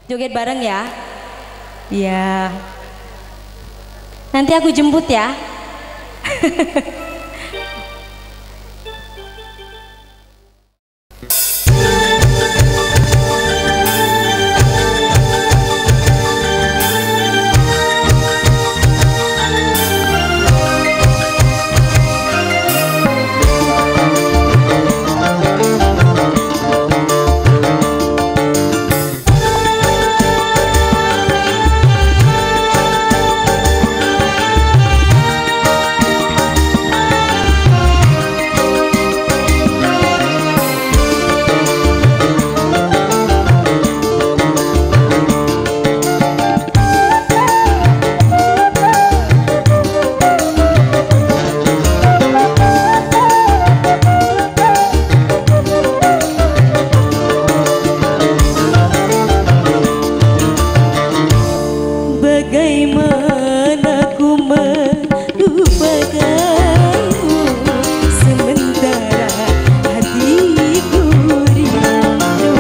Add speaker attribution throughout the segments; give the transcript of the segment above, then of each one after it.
Speaker 1: Joget bareng ya. Iya. Nanti aku jemput ya.
Speaker 2: Bagaimana ku melupakanmu sementara hatiku rindu,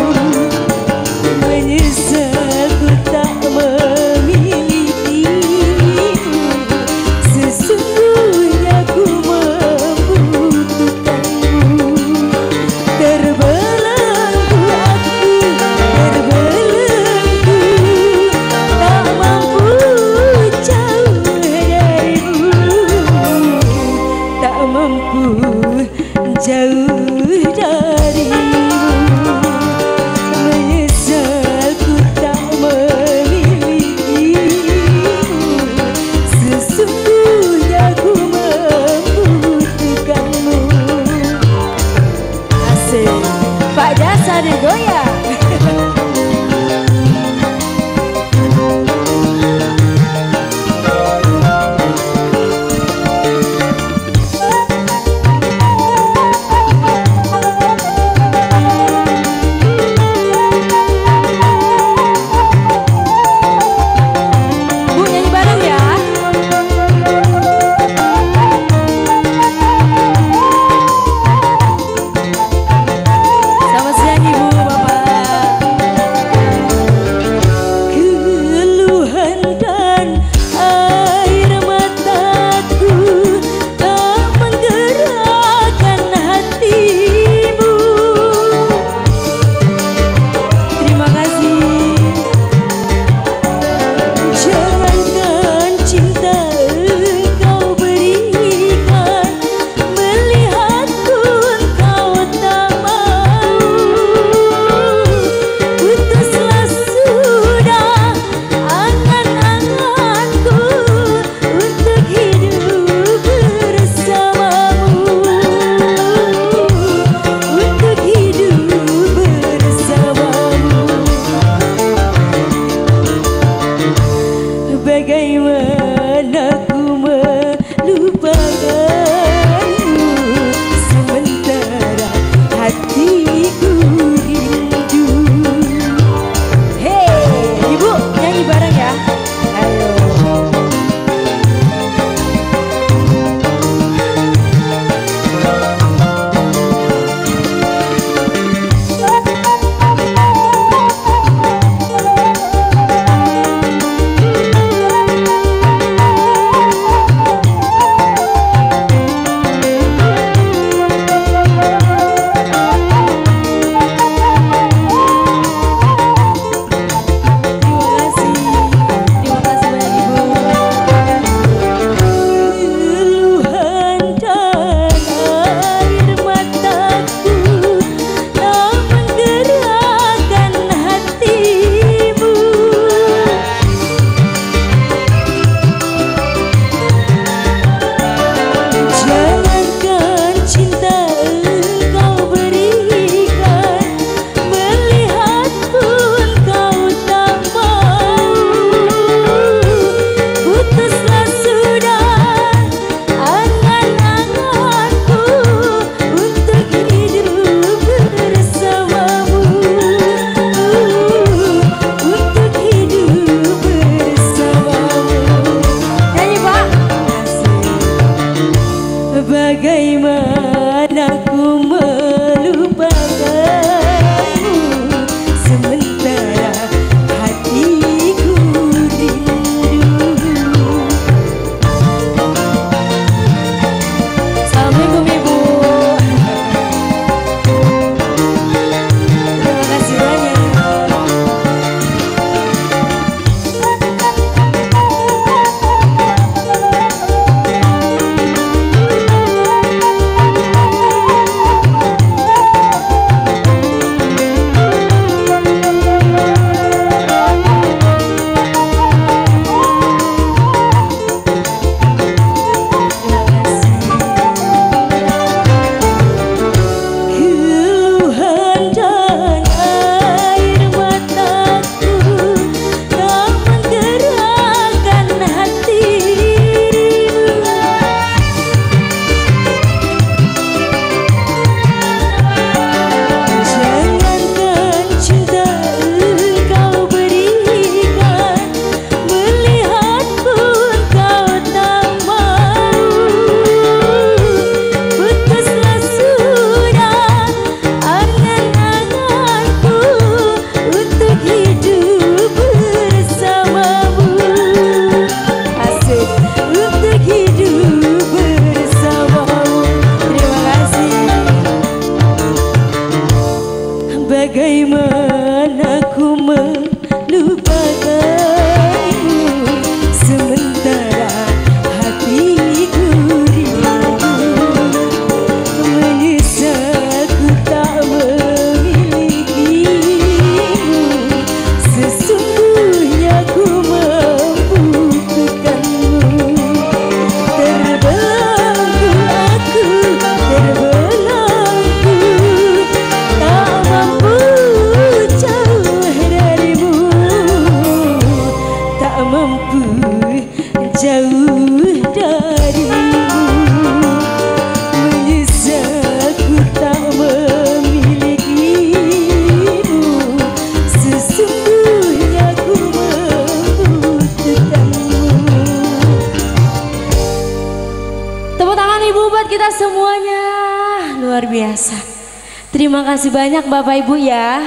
Speaker 2: menyesal ku tak memilikimu, sesungguhnya ku membutuhkanmu. Terbelenggu aku, terbelenggu, tak mampu jauh darimu, tak mampu jauh darimu. Menyesal ku tak memilikimu, sesungguhnya ku membutuhkanmu. Asik, Pak Jasa digoyang. Selamat siang Ibu, Bapak. mampu jauh darimu. Menyesal ku tak memilikimu, sesungguhnya ku membutuhkanmu.
Speaker 1: Tepuk tangan Ibu buat kita semuanya. Luar biasa. Terima kasih banyak Bapak Ibu ya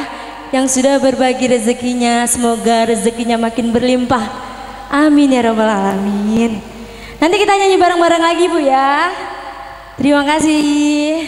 Speaker 1: yang sudah berbagi rezekinya. Semoga rezekinya makin berlimpah. Amin ya robbal alamin. Nanti kita nyanyi bareng-bareng lagi Bu ya. Terima kasih.